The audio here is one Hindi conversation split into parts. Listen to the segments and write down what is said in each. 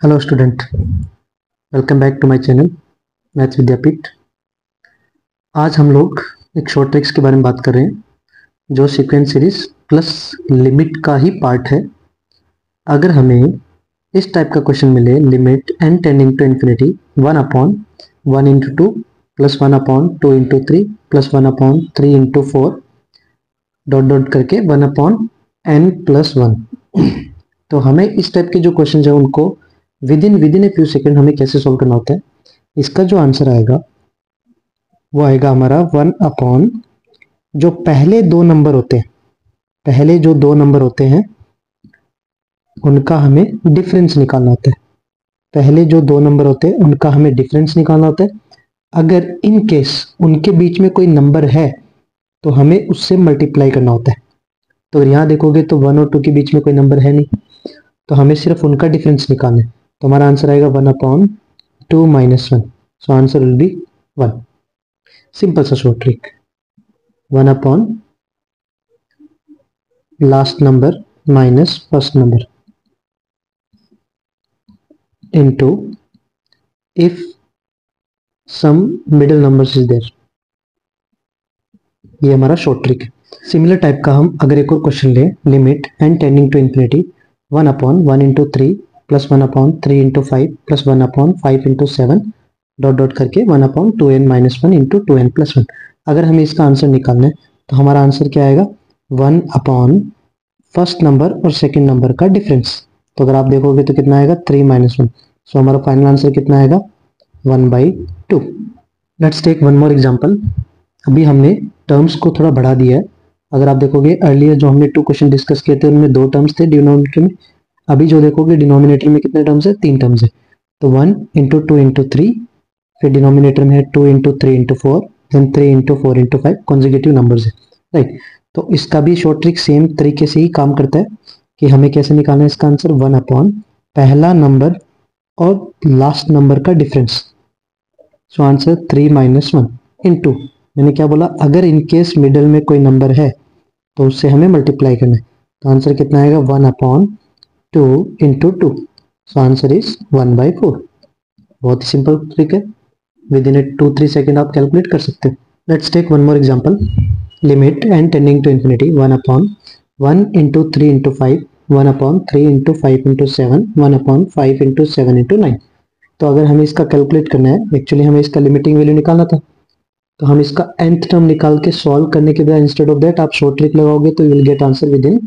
Hello student, welcome back to my channel maths Vidyapeeth. आज हम लोग एक शॉर्ट ट्रिक्स के बारे में बात कर रहे हैं जो सीक्वेंस सीरीज प्लस लिमिट का ही पार्ट है। अगर हमें इस टाइप का क्वेश्चन मिले, limit n tending to infinity 1/1 into 2 plus 1/2 into 3 plus 1/3 into 4 dot dot करके 1/n+1 तो हमें इस टाइप के जो क्वेश्चन है उनको with in a few second हमें कैसे सॉल्व करना होता है। इसका जो आंसर आएगा वो आएगा हमारा 1/, जो पहले दो नंबर होते हैं उनका हमें डिफरेंस निकालना होता है। पहले जो दो नंबर होते हैं उनका हमें डिफरेंस निकालना होता है। अगर इन केस उनके बीच में कोई नंबर है तो हमें उससे मल्टीप्लाई करना होता है। तो यहाँ देखोगे तो 1 और 2 के बीच में कोई नंबर है नहीं, तो हमें सिर्फ उनका डिफरेंस निकालना है। तो हमारा आंसर आएगा 1/2 - 1। So answer will be 1। Simple सा short trick, 1/ last number minus first number into if some middle numbers is there. ये हमारा शॉर्ट ट्रिक है। सिमिलर टाइप का हम अगर एक और क्वेश्चन लें, limit n tending to infinity 1/1 into 3 plus 1/3 into 5 plus 1/5 into 7 dot dot करके 1/2n-1 इंटू 2n+1। अगर हमें इसका आंसर निकालना है तो हमारा आंसर क्या आएगा, 1/ फर्स्ट नंबर और सेकंड नंबर का डिफरेंस। तो अगर आप देखोगे तो कितना आएगा 3 - 1। सो हमारा फाइनल आंसर कितना आएगा 1/2। Let's take one more example. अभी हमने टर्म्स को थोड़ा बढ़ा दिया है। अगर आप देखोगे अर्लियर जो हमने 2 क्वेश्चन डिस्कस किए थे उनमें 2 टर्म्स थे डिनोमिनेटर में। अभी जो देखोगे डिनोमिनेटर में कितने टर्म्स है, 3 टर्म्स है। तो 1 इंटू 2 इंटू 3, फिर डिनोमिनेटर में है 2 into 3 into 4, then 3 into 4 into 5 consecutive numbers है, राइट। तो इसका भी शॉर्ट ट्रिक सेम तरीके से ही काम करता है कि हमें कैसे निकालना है इसका आंसर, 1/ पहला नंबर और लास्ट नंबर का डिफरेंस। सो आंसर 3 - 1 इंटू, मैंने क्या बोला, अगर इनकेस मिडल में कोई नंबर है तो उससे हमें मल्टीप्लाई करना है। तो आंसर कितना आएगा 1/2 इंटू 2। So answer is 1/4। बहुत ही सिंपल ट्रिक है, विद इन 2-3 सेकेंड आप कैलकुलेट कर सकते हो। Let's take one more example. Limit n tending to infinity 1/1 into 3 into 5 1/3 into 5 into 7 1/5 into 7 into 9। तो अगर हमें इसका कैलकुलेट करना है, एक्चुअली हमें इसका लिमिटिंग वैल्यू निकालना था, तो हम इसका nth टर्म निकाल के सॉल्व करने के बाद इंस्टेड ऑफ दैट आप शॉर्ट ट्रिक लगाओगे तो you will get answer with in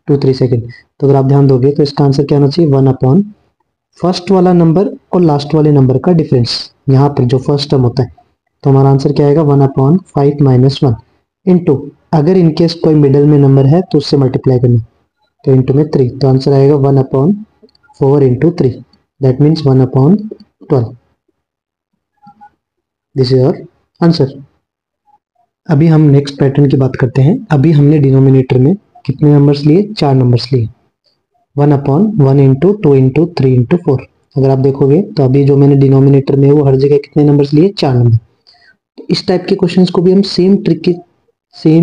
2-3 second. तो अगर आप ध्यान दोगे तो इसका आंसर क्या होना चाहिए, 1/ फर्स्ट वाला नंबर और लास्ट वाले नंबर का डिफरेंस, यहाँ पर जो फर्स्ट टर्म होता है। तो हमारा आंसर क्या आएगा 1/5 - 1 इंटू, अगर इनकेस कोई मिडल में नंबर है तो उससे मल्टीप्लाई करना, तो इंटू में 3। तो आंसर आएगा 1/4 into 3, that means 1/12। This is our answer. अभी हम नेक्स्ट पैटर्न की बात करते हैं। अभी हमने डिनोमिनेटर में कितने नंबर्स लिए, 4 नंबर्स लिए, 1/1 इंटू 2 इंटू 3 इंटू 4। अगर आप देखोगे तो अभी जो मैंने डिनोमिनेटर में वो हर जगह कितने नंबर्स लिए, 4 नंबर। तो इस टाइप के क्वेश्चंस को भी हम सेम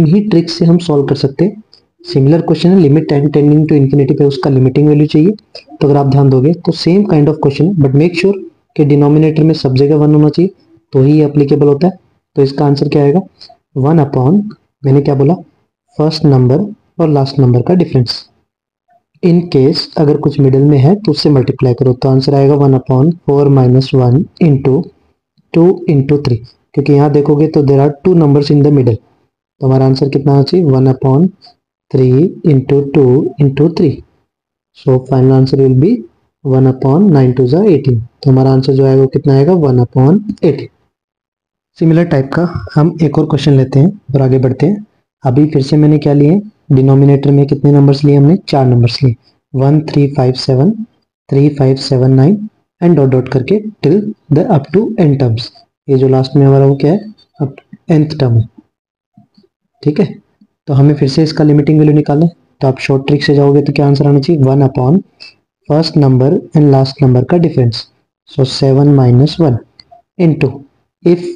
ही ट्रिक से हम सॉल्व कर सकते हैं। सिमिलर क्वेश्चन है, लिमिट टेंडिंग टू इन्फिनिटी पे उसका लिमिटिंग वैल्यू चाहिए। तो अगर आप ध्यान दोगे तो same kind of question, but make sure कि डिनोमिनेटर में सब जगह 1 होना चाहिए तो ही एप्लीकेबल होता है। तो इसका आंसर क्या आएगा, 1/, मैंने क्या बोला, फर्स्ट नंबर और लास्ट नंबर का डिफरेंस। इन केस अगर कुछ मिडिल में है तो उससे मल्टीप्लाई करो, तो आंसर आएगा 1/4 - 1 इंटू 2 इंटू 3, क्योंकि यहाँ देखोगे तो there are 2 numbers in the middle. तो हमारा आंसर कितना आना चाहिए, 1/3 into 2 into 3। So final answer will be 1/9 2 = 18। तो हमारा आंसर जो आएगा वो कितना आएगा 1/18। सिमिलर टाइप का हम एक और क्वेश्चन लेते हैं और आगे बढ़ते हैं। अभी फिर से मैंने क्या लिए, डिनोमिनेटर में कितने नंबर्स लिए, हमने 4 नंबर्स लिए, 1 3 5 7 3 5 7 9 एंड डॉट डॉट करके till the up to n terms. ये जो लास्ट में हमारा वो क्या है, अप nth टर्म है, ठीक है। तो हमें फिर से इसका लिमिटिंग वैल्यू निकालना है। तो आप शॉर्ट ट्रिक से जाओगे तो क्या आंसर आना चाहिए, 1/, first number and last number का difference. So 7 - 1 into, if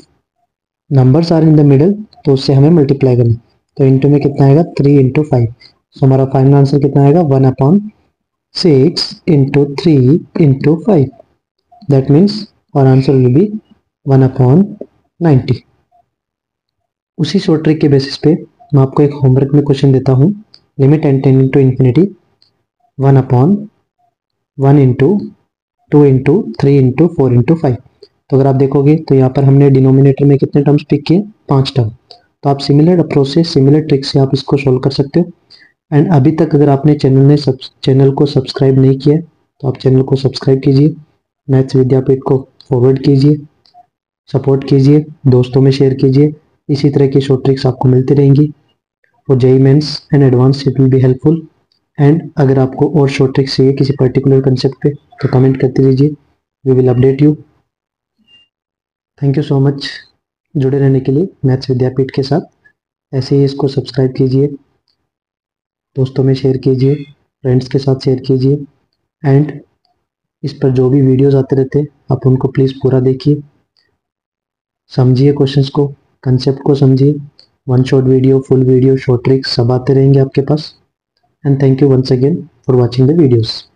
numbers are in the middle तो उससे हमें मल्टीप्लाई करना। तो इंटू में कितना आएगा 3 इंटू 5। सो हमारा फाइनल आंसर कितना आएगा 1/3 6 into 3 into 5. That means our answer will be 1 upon 90. उसी शॉर्ट ट्रिक के बेसिस पे मैं आपको एक होमवर्क में क्वेश्चन देता हूँ. Limit n ten into infinity 1 upon 1 into 2 into 3 into 4 into 5. तो अगर आप देखोगे तो यहाँ पर हमने डिनोमिनेटर में कितने टर्म्स पिक किए? 5 टर्म. तो आप सिमिलर अप्रोच से, सिमिलर ट्रिक से आप इसको सोल्व कर सकते हो. एंड अभी तक अगर आपने चैनल को सब्सक्राइब नहीं किया तो आप चैनल को सब्सक्राइब कीजिए, मैथ्स विद्यापीठ को फॉरवर्ड कीजिए, सपोर्ट कीजिए, दोस्तों में शेयर कीजिए. इसी तरह की शॉर्ट ट्रिक्स आपको मिलती रहेंगी. For JEE mains and advance it will be helpful. And अगर आपको और शॉर्ट ट्रिक्स चाहिए किसी पर्टिकुलर कंसेप्ट पे तो कमेंट करते रहिए, we will update you. Thank you so much जुड़े रहने के लिए मैथ्स विद्यापीठ के साथ. ऐसे ही इसको सब्सक्राइब कीजिए, दोस्तों में शेयर कीजिए, फ्रेंड्स के साथ शेयर कीजिए. एंड इस पर जो भी वीडियोस आते रहते हैं आप उनको प्लीज़ पूरा देखिए, समझिए क्वेश्चंस को, कंसेप्ट को समझिए. One shot video, full video, short tricks सब आते रहेंगे आपके पास. And thank you once again for watching the videos.